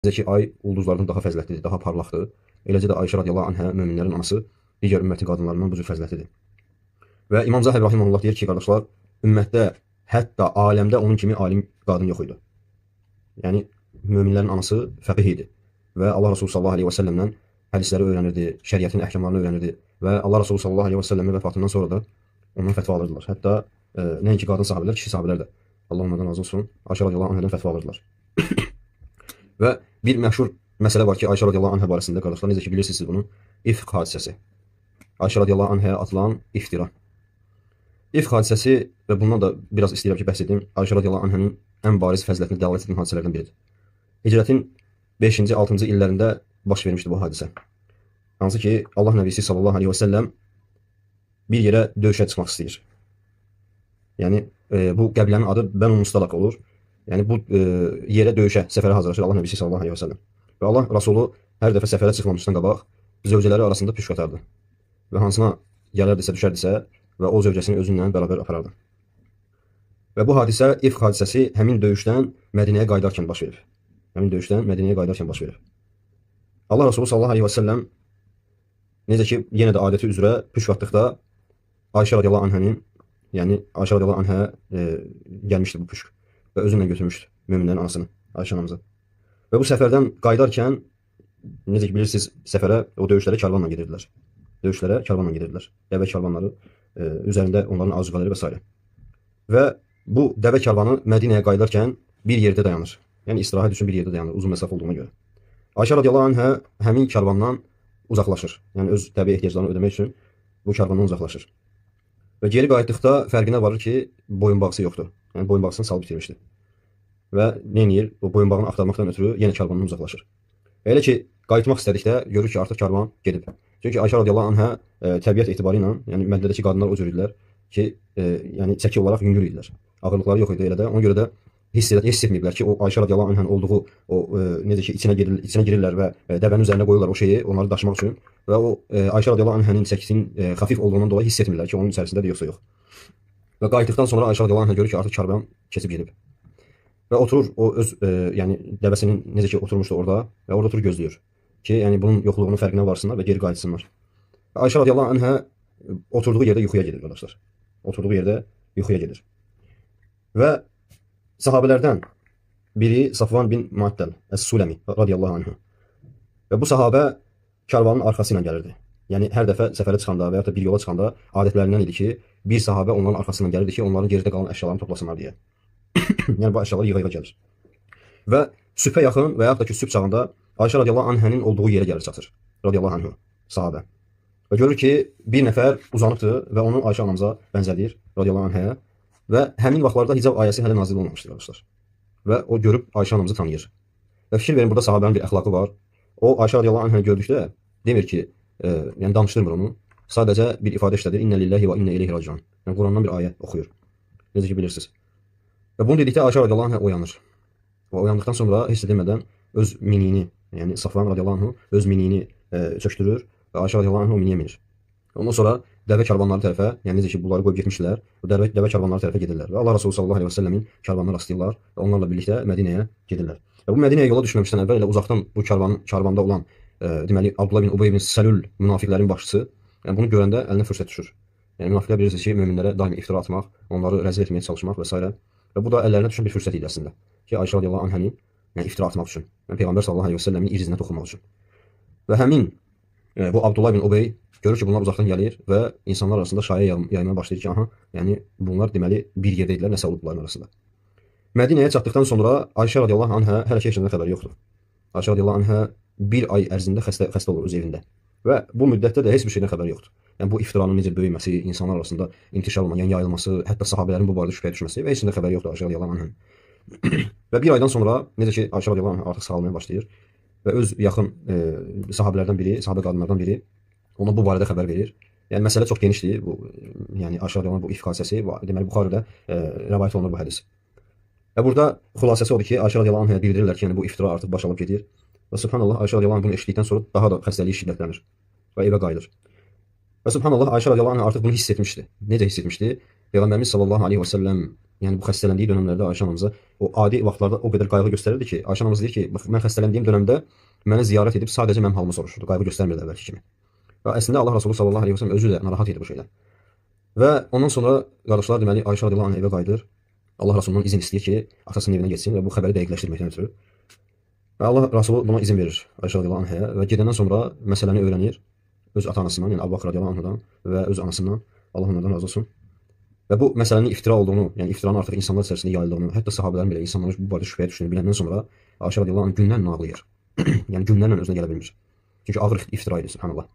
Necə ki, ay ulduzlardan daha fəzilətlidir, daha parlaqdır. Eləcə də Ayşə radiyallahu anhə möminlərin anası digər ümmətin qadınlarından bu cür fəzilətlidir. Və İmam Zahir rahimehullah deyir ki, qardaşlar, ümmətdə hətta aləmdə onun kimi alim qadın yox idi. Yəni möminlərin anası fəqih idi və Allah Resulü sallallahu əleyhi və səlləmdən hədisləri öyrənirdi, şəriətin əhkamlarını öyrənirdi və Allah Resulü sallallahu əleyhi və səlləmin vəfatından sonra da ondan fətva alırdılar. Hətta nəinki qadın sahabelər, kişi sahabelər də Allah onlardan razı olsun, Ayşə radiyallahu anhədən fətva alırdılar. Və bir məşhur məsələ var ki, Ayşə radiyallahu anhə barəsində qardaşlar, necə ki bilirsiniz bunu, ifk hadisəsi. Ayşə radiyallahu anhəyə atılan iftira. İfk hadisəsi və bundan da biraz istəyirəm ki, bəhs edim. Ayşə radiyallahu anhənin ən bariz fəzilətinə dəlalət edən hadisələrdən biridir. Hicrətin 5-ci, 6-cı illərində baş vermişdi bu hadisə. Hansı ki, Allah Nəbisi sallallahu aleyhi və səlləm bir yerə döyüşə çıxmaq istəyir. Yəni, bu qəbilənin adı Bənu Mustalaq olur. Yəni, bu yerə döyüşə, səfərə hazırlaşır Allah Nəbisi sallallahu aleyhi və səlləm. Və Allah Rasulü hər dəfə səfərə çıxmamışdan qabaq zövcələri arasında püşk atardı. Və hansına gələrdisə, düşərdisə və o zövcəsini özünlə bərabər aparardı. Və bu hadisə, ifk hadisəsi həmin döyüşdən Mədinəyə qayıdarkən baş verir. Həmin döyüşdən Mədinəyə qayıdarkən baş verir. Allah Resulü sallallahu aleyhi və səlləm necə ki, yenə də adəti üzrə püşk atdıqda Ayşə radiyallahu anhənin, yəni Ayşə radiyallahu anhə gəlmişdi bu püşk və özünlə götürmüşdü möminlərin anasını, Ayşə anamızı. Və bu səfərdən qayıdarkən, necə ki bilirsiniz, səfərə, o döyüşlərə karvanla gedirdilər. Döyüşlərə karvanla gedirdilər. Dəvə karvanları, üzərində onların azıqaları və s. Və bu dəvə karvanı Mədinəyə qayıdarkən bir yerdə dayanır. Yəni istirahət üçün bir yerdə dayanır, uzun məsafə olduğuna görə. Ayşə radiyallahu anhə həmin karvandan uzaqlaşır. Yəni öz təbii ehtiyaclarını ödəmək üçün bu karvandan uzaqlaşır. Və geri qayıtdıqda fərqinə varır ki, boyunbağısı yoxdur. Yəni boyunbağısını salıb bitirmişdi. Və neyniyir? O boyunbağını axtarmaqdan ötürü yenə karvandan uzaqlaşır. Elə ki, qayıtmaq istədikdə görür ki, artıq karvan gedib. Çünki Ayşə radiyallahu anhə təbiət etibarı ilə, yəni Mədinədəki qadınlar o cür idilər ki, yəni çəki olaraq yüngül idilər. Ağırlıqları yox idi elə də. Ona görə də hiss etməyiblər ki, o Ayşə radiyallahu anhənin olduğu o necə ki içinə girirlər və dəvənin üzərinə qoyurlar o şeyi, onları daşımaq üçün və o Ayşə radiyallahu anhənin çəkisinin xəfif olduğundan dolayı hiss etmirlər ki, onun içərisindədir yoxsa yox. Və qayıtdıqdan sonra Ayşə radiyallahu anhə görür ki, artıq karvan keçib gedib. Və oturur o öz yəni dəvəsinin necə ki oturmuşdu orada və orada oturub gözləyir ki, yəni bunun yoxluğunun fərqinə varsınlar və geri qayıtsınlar. Ayşə radiyallahu anhə oturduğu yerdə yuxuya gedir qardaşlar. Oturduğu yerdə yuxuya gedir. Və sahabelərdən biri Safvan bin Muattal Əs-Suləmi radiyallahu anhə. Və bu sahabə karvanın arxası ilə gəlirdi. Yəni hər dəfə səfərə çıxanda və ya da bir yola çıxanda adətlərindən idi ki, bir sahabə onların arxasından gəlirdi ki, onların geridə qalan əşyalarını toplasınlar deyə. Yəni bu əşyalar yığa-yığa gəlir. Və sübhə yaxın və yaxud da ki, sübh çağında Ayşə radiyallahu anhənin olduğu yerə gəlir çatır. Radiyallahu anhə, sahabə. Və görür ki, bir nəfər uzanıbdır və onu Ayşə anamıza bənzədir, radiyallahu anhəyə. Və həmin vaxtlarda hicab ayəsi hələ nazil olmamışdır, qardaşlar. Və o görüb Ayşə anamızı tanıyır. Və fikir verin, burada sahabənin bir əxlaqı var. O Ayşə radiyallahu anhəni gördükdə demir ki, yəni danışdırmır onu. Sadəcə bir ifadə işlədir. İnnə lillahi və innə ileyhi raciun. Yəni Qurandan bir ayə oxuyur. Necə ki bilirsiniz. Və bunu dedikdə Ayşə radiyallahu anhə oyanır. Və oyandıqdan sonra heç edilmədən öz miniyini, yəni Safvan radiyallahu anhə öz miniyini çöktürür və Ayşə radiyallahu anhə o miniyə minir. Ondan sonra dəvə karvanları tərəfə, yəni necə ki bunları qoyub getmişlər, bu dəvə karvanları tərəfə gedirlər. Və Allah Resulü sallallahu əleyhi və səlləmin karvanına rastlayırlar və onlarla birlikdə Mədinəyə gedirlər. Və bu Mədinəyə yola düşməmişdən əvvəl elə uzaqdan bu karvanda olan deməli Abdullah bin Ubey bin Səlül münafiqlərin başçısı, yəni bunu görəndə əlinə fürsət düşür. Yəni münafiqlər bilirsiniz ki, möminlərə daim iftira atmaq, onları rəzil etməyə çalışmaq və s. Və bu da əllərinə düşən bir fürsət idi əslində ki, Ayşə radiyallahu anhəni yəni iftira atmaq üçün, yəni Peyğəmbər sallallahu əleyhi və səlləmin irzinə toxunmaq üçün. Və həmin bu Abdullah bin Ubey görür ki, bunlar uzaqdan gəlir və insanlar arasında şayə yaymaya başlayır ki, aha, yəni bunlar deməli bir yerdə idilər, nəsə olub bunların arasında. Mədinəyə çatdıqdan sonra Ayşə radiyallahu anhə hələ ki heç nədən xəbəri yoxdur. Ayşə radiyallahu anhə bir ay ərzində xəstə olur öz evində. Və bu müddətdə də heç bir şeydən xəbəri yoxdur. Yəni bu iftiranın necə böyüməsi, insanlar arasında intişar olması, yəni yayılması, hətta sahabələrin bu barədə şübhəyə düşməsi və heç nədən xəbəri yoxdur Ayşə radiyallahu anhə. Və bir aydan sonra necə ki Ayşə radiyallahu anhə artıq sağalmaya başlayır və öz yaxın sahabələrdən biri, sahabə qadınlardan biri ona bu barədə xəbər verir. Yəni məsələ çox genişdir. Bu yəni Ayşə radiyallahu anhə bu ifk hadisəsi, deməli Buxarıda rivayet olunur bu hədis. Və burada xülasəsi odur ki, Ayşə radiyallahu anhə bildirirlər ki, yəni bu iftira artıq baş alıb gedir. Və subhanallah Ayşə radiyallahu anhə bunu eşitdikdən sonra daha da xəstəliyi şiddətlənir və evə qayıdır. Və subhanallah Ayşə radiyallahu anhə artıq bunu hiss etmişdi. Necə hiss etmişdi? Peyğəmbərimiz sallallahu aleyhi və səlləm Yəni bu xəstələndiyi dövrlərdə Ayşə anamıza o adi vaxtlarda o qədər qayğı göstərirdi ki, Ayşə anamız deyir ki, bax mən xəstələndiyim dövrdə mənə ziyarət edib sadəcə mənim halımı soruşurdu. Qayğı göstərmirdi əvvəlki kimi. Və əslində Allah Resulü sallallahu əleyhi və səlləm özü də narahat idi bu şeydən. Və ondan sonra qardaşlar deməli Ayşə radiyallahu anha evə qayıdır. Allah Resulundan izin istəyir ki, atasının evinə getsin və bu xəbəri dəqiqləşdirməkdən ötürü. Və Allah Resulü buna izin verir Ayşə radiyallahu anhaya və gedəndən sonra məsələni öyrənir öz ata-anasından, yəni Əbu Bakr radiyallahu anhadan və öz anasından, Allah onlardan razı olsun. Və bu məsələnin iftira olduğunu, yəni iftiranın artıq insanlar içərisində yayıldığını, hətta sahabələrin belə insanların bu barədə şübhəyə düşdüyünü biləndən sonra Ayşə radiyallahu anh günlərlə ağlayır. Yəni günlərlə özünə gələ bilmir. Çünki ağır iftira idi, subhanallah.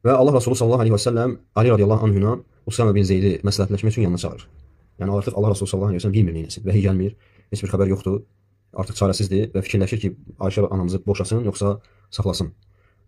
Və Allah Resulü sallallahu aleyhi və səlləm Ali radiyallahu anhuna Usama bin Zeydi məsləhətləşmək üçün yanına çağırır. Yəni artıq Allah Resulü sallallahu aleyhi və səlləm bilmir neyləsin. Vəhiy gəlmir, heç bir xəbər yoxdur. Artıq çarəsizdir və fikirləşir ki, Ayşə anamızı boşasın, yoxsa saxlasın.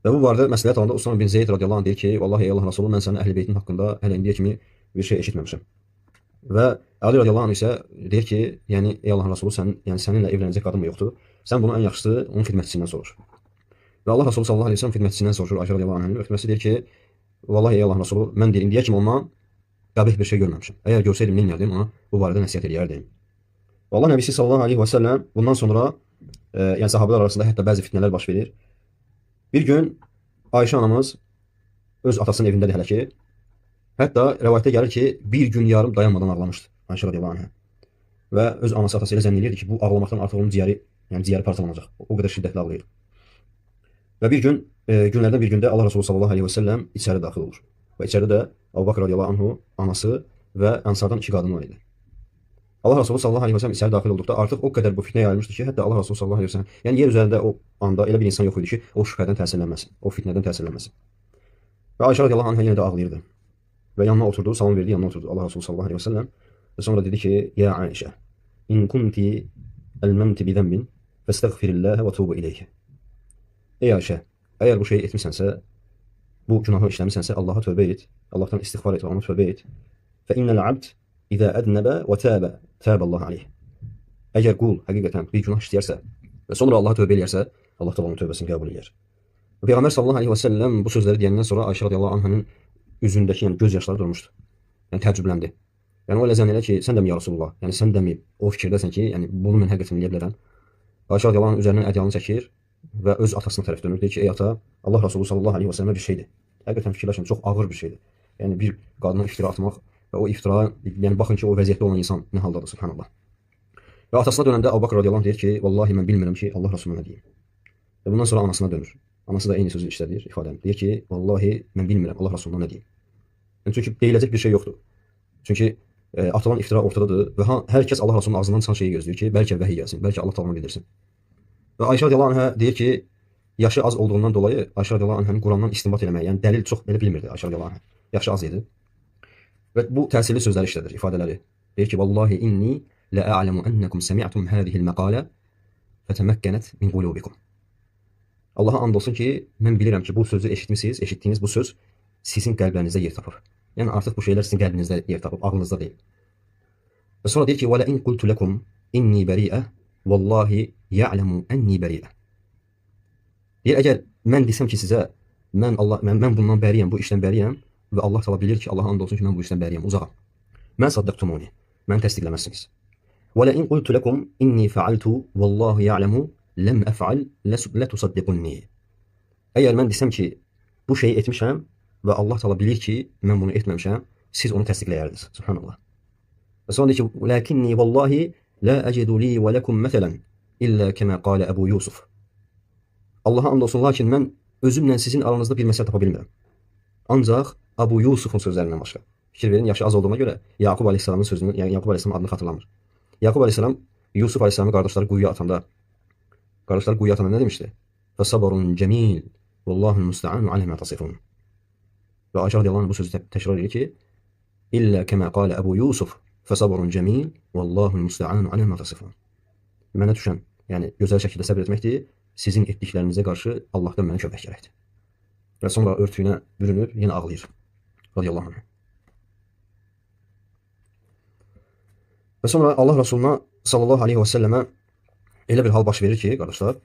Və bu barədə məsləhət alanda Usama bin Zeyd radiyallahu anh deyir ki, vallahi ey Allah Resulü, mən sənin əhl-i beytin haqqında hələ indiyə kimi bir şey eşitməmişəm. Və Ali radiyallahu anh isə deyir ki, yəni ey Allah Resulü, səninlə evlənəcək qadın mı yoxdur? Sən bunu ən yaxşısı onun xidmətçisindən soruş. Və Allah Resulü sallallahu aleyhi ve sellem xidmətçisindən soruşur Ayşə radiyallahu anh'ın. Xidmətçisi deyir ki, vallahi ey Allah Resulü, mən deyir indiyə kimi ondan qəbih bir şey görməmişəm. Əgər görsəydim nə edərdim, ona bu barədə nəsihət edərdim. Və Allah Nəbisi sallallahu aleyhi ve sellem bundan sonra yəni sahabelər arasında hətta bəzi fitnələr baş verir. Bir gün Ayşə anamız öz atasının evindədir hələ ki. Hətta rəvayətdə gəlir ki, bir gün yarım dayanmadan ağlamışdı Ayşə radiyallahu anh'a. Və öz anası atası ilə zənn edirdi ki, bu ağlamaqdan artıq onun ciyəri parçalanacaq. O qədər şiddətli ağlayır. Və bir gün, günlərdən bir gündə Allah Resulü sallallahu aleyhi və səlləm içəri daxil olur. Və içəridə də Əbu Bakr radiyallahu anhu, anası və Ənsardan 2 qadın var idi. Allah Resulü sallallahu aleyhi və səlləm içəri daxil olduqda artıq o qədər bu fitnə yayılmışdı ki, hətta Allah Resulü sallallahu aleyhi və səlləm, yəni yer üzərində o anda elə bir insan yox idi ki, o şübhədən təsirlənməsin, o fitnədən təsirlənməsin. Və Ayşə radiyallahu anh'a yenə də ağlayırdı. Və yanına oturdu, salam verdi, yanına oturdu Allah Resulü sallallahu aleyhi və səlləm. Və sonra dedi ki, ya Ayşə, in kunti əlməmti bi zənbin, fəstəğfirilləhə və tubu iləyhə. Ey Ayşə, əgər bu şeyi etmisənsə, bu günahı işləmisənsə, Allaha tövbə et, Allahdan istiğfar et və ona tövbə et. Fə innəl abd İzə ədnəbə və təbə, təbəllah aleyh. Əgər qul həqiqətən bir günah işləyərsə və sonra Allaha tövbə eləyərsə, Allah da onun tövbəsini qəbul eləyər. Peyğəmbər sallallahu aleyhi və səlləm bu sözləri deyəndən sonra Ayşə radiyallahu anh'ın üzündəki yəni göz yaşları durmuşdu. Yəni təəccübləndi. Yəni o elə zənn elə ki, sən də mi ya Rasulullah? Yəni sən də mi o fikirdəsən ki, yəni bunu mən həqiqətən eləyə bilərəm? Ayşə radiyallahu anh üzərindən ədyalını çəkir və öz atasına tərəf dönür. Deyir ki, ey ata, Allah Rasulü sallallahu aleyhi və səlləmə bir şeydir. Həqiqətən fikirləşin, çox ağır bir şeydir. Yəni bir qadına iftira atmaq və o iftira, yəni baxın ki, o vəziyyətdə olan insan nə haldadır, subhanallah. Və atasına dönəndə Əbu Bakr radiyallahu anh deyir ki, vallahi mən bilmirəm ki, Allah Rasuluna nə deyim. Və bundan sonra anasına dönür. Anası da eyni sözü işlədir, ifadəni. Deyir ki, vallahi mən bilmirəm Allah Rasuluna nə deyim. Yəni, çünki deyiləcək bir şey yoxdur. Çünki atılan iftira ortadadır və hər kəs Allah Rasulunun ağzından çıxan şeyi gözləyir ki, bəlkə vəhiy gəlsin, bəlkə Allah Taala'na bildirsin. Və Ayşə radiyallahu anh'a deyir ki, yaşı az olduğundan dolayı Ayşə radiyallahu anh'ın Qurandan istinbat eləməyi, yəni dəlil çox belə bilmirdi Ayşə radiyallahu anh'a. Yaşı az idi. Və bu təsirli sözləri işlədir, ifadələri. Deyir ki, vallahi inni la a'lamu annakum sami'tum hadhihi al-maqala fatamakkanat min qulubikum. Allaha and olsun ki, mən bilirəm ki, bu sözü eşitmisiniz, eşitdiyiniz bu söz sizin qəlblərinizdə yer tapır. Yəni artıq bu şeylər sizin qəlbinizdə yer tapıb, ağlınızda deyil. Və sonra deyir ki, "Və la in qultu lakum inni bari'a, vallahi ya'lamu anni bari'a." Deyir, əgər mən desəm ki sizə, mən bundan bəriyəm, bu işdən bəriyəm və Allah Taala bilir ki, Allaha and olsun ki, mən bu işdən bəriyəm, uzağam. Mən saddaqtumuni, məni təsdiqləməzsiniz. "Və la in qultu lakum inni fa'altu, vallahi ya'lamu lem ef'al, la tusaddiqunni." Əgər mən desəm ki, bu şeyi etmişəm və Allah Taala bilir ki, mən bunu etməmişəm, siz onu təsdiqləyərdiniz. Subhanallah. Və sonra deyir ki, "Lakinni vallahi la acidu li və lakum məsələn illa kema qala Əbu Yusuf." Allaha and olsun, lakin mən özümlə sizin aranızda bir məsələ tapa bilmirəm. Ancaq Əbu Yusufun sözlərindən başqa. Fikir verin, yaşı az olduğuna görə Yaqub əleyhissalamın sözünü, yəni Yaqub əleyhissalamın adını xatırlamır. Yaqub əleyhissalam Yusuf əleyhissalamın qardaşları quyuya atanda nə demişdi? "Fəsabrun cemil, vallahu musta'anu ala ma tasifun." Və Ayşə radiyallahu anh bu sözü təkrar edir ki, "İlla kema qala Əbu Yusuf, fəsabrun cemil, vallahu musta'anu ala ma tasifun." Mənə düşən, yəni gözəl şəkildə səbr etməkdir. Sizin etdiklərinizə qarşı Allahdan mənə kömək gərəkdir. Və sonra örtüyünə bürünüb yenə ağlayır. Radiyallahu anh. Və sonra Allah Rasuluna sallallahu aleyhi və səlləmə elə bir hal baş verir ki, qardaşlar,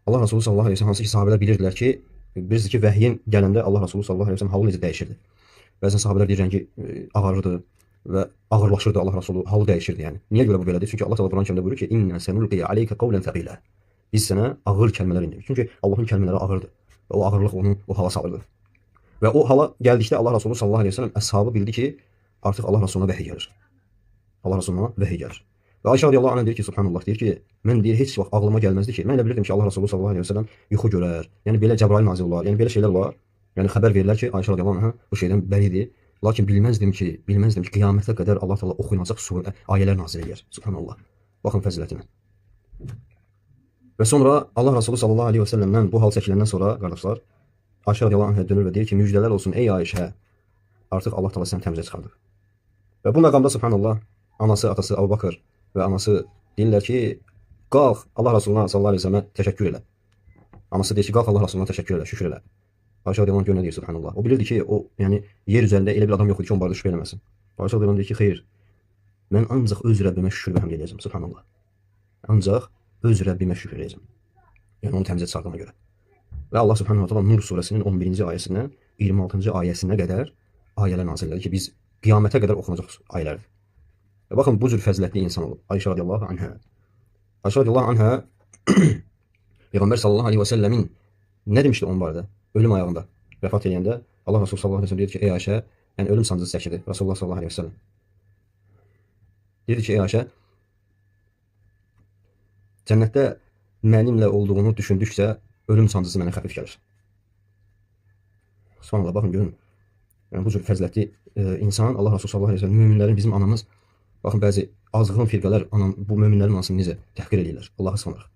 Allah Rasulü sallallahu aleyhi və səlləm hansı ki, sahabələr bilirdilər ki, bilirsiniz ki, vəhyin gələndə Allah Rasulü sallallahu aleyhi və səlləm halı necə dəyişirdi. Bəzən sahabələr deyir, rəngi ağarırdı, və ağırlaşırdı Allah Rəsulü, halı dəyişirdi yəni. Niyə görə bu belədir? Çünki Allah Təala Quran-Kərimdə buyurur ki: "İnna sanulqi aleyka qawlan thaqila." Biz sənə ağır kəlmələr indiririk. Çünki Allahın kəlmələri ağırdır və o ağırlıq onu o hala salırdı. Və o hala gəldikdə Allah Rəsulü sallallahu əleyhi və səlləm əshabı bildi ki, artıq Allah Rəsuluna vəhiy gəlir. Allah Rəsuluna vəhiy gəlir. Və Ayşə radiyallahu anha deyir ki, subhanallah, deyir ki, mən deyir heç vaxt ağlıma gəlməzdi ki, mən elə bilirdim ki, Allah Rəsulü sallallahu əleyhi və səlləm yuxu görər. Yəni belə Cəbrail nazil olar, yəni belə şeylər var. Yəni xəbər verirlər ki, Ayşə radiyallahu anha bu şeydən bəridir. Lakin bilməzdim ki, qiyamətə qədər Allah Təala oxunacaq surə, ayələr nazil edir. Subhanallah. Baxın fəzilətinə. Və sonra Allah Rəsulü sallallahu əleyhi və səlləmdən bu hal çəkiləndən sonra qardaşlar, Ayşə radiyallahu anha dönür və deyir ki, müjdələr olsun ey Ayşə, artıq Allah Təala səni təmizə çıxardı. Və bu məqamda subhanallah, anası, atası Əbu Bakır və anası deyirlər ki, qalx Allah Rəsuluna sallallahu əleyhi və səlləmə təşəkkür elə. Anası deyir ki, qalx Allah Rəsuluna təşəkkür elə, şükür elə. Ayşə radiyallahu anha deyir subhanallah. O bilirdi ki, o yəni yer üzərində elə bir adam yox idi ki, onun barədə şübhə eləməsin. Ayşə radiyallahu anha deyir ki, xeyr. Mən ancaq öz Rəbbimə şükür və həmd edəcəm subhanallah. Ancaq öz Rəbbimə şükür edəcəm. Yəni onu təmizə çıxardığına görə. Və Allah subhanahu wa ta'ala Nur surəsinin 11-ci ayəsindən 26-cı ayəsinə qədər ayələr nazil elədi ki, biz qiyamətə qədər oxunacaq ayələrdir. Və baxın, bu cür fəzilətli insan olub. Ayşə radiyallahu anha. Ayşə radiyallahu anha Peyğəmbər sallallahu aleyhi və səlləmin nə demişdi onun barədə? Ölüm ayağında vəfat edəndə Allah Rasulü sallallahu aleyhi və səlləm deyir ki, ey Ayşə, yəni ölüm sancısı çəkirdi Rasulullah sallallahu aleyhi və səlləm. Deyirdi ki, ey Ayşə, cənnətdə mənimlə olduğunu düşündükcə ölüm sancısı mənə xəfif gəlir. Subhanallah, baxın, görün. Yəni bu cür fəzilətli insan Allah Rasulü sallallahu aleyhi və səlləm, möminlərin, bizim anamız, baxın, bəzi azğın firqələr bu möminlərin anasını necə təhqir edirlər. Allah'a sığınırıq.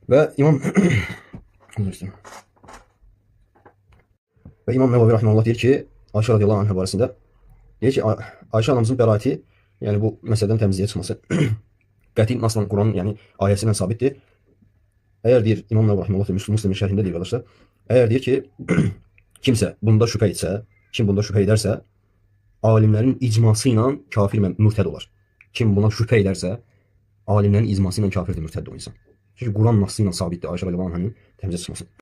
Və İmam Nəvavi rahimehullah deyir ki, Ayşə radiyallahu anha barəsində deyir ki, Ayşə anamızın bəraəti, yəni bu məsələdən təmizliyə çıxması qəti nasla Quranın, yəni ayəsi ilə sabitdir. Əgər deyir İmam Nəvavi rahimehullah Müslimin şərhində deyir qardaşlar, əgər deyir ki, kimsə bunda şübhə etsə, kim bunda şübhə edərsə, alimlərin icması ilə kafir mürtəd olar. Kim buna şübhə edərsə, alimlərin icması ilə kafirdir, mürtəd o insan. Çünki Quran naslı ilə sabitdir Ayşə radiyallahu anhanın təmizə çıxması.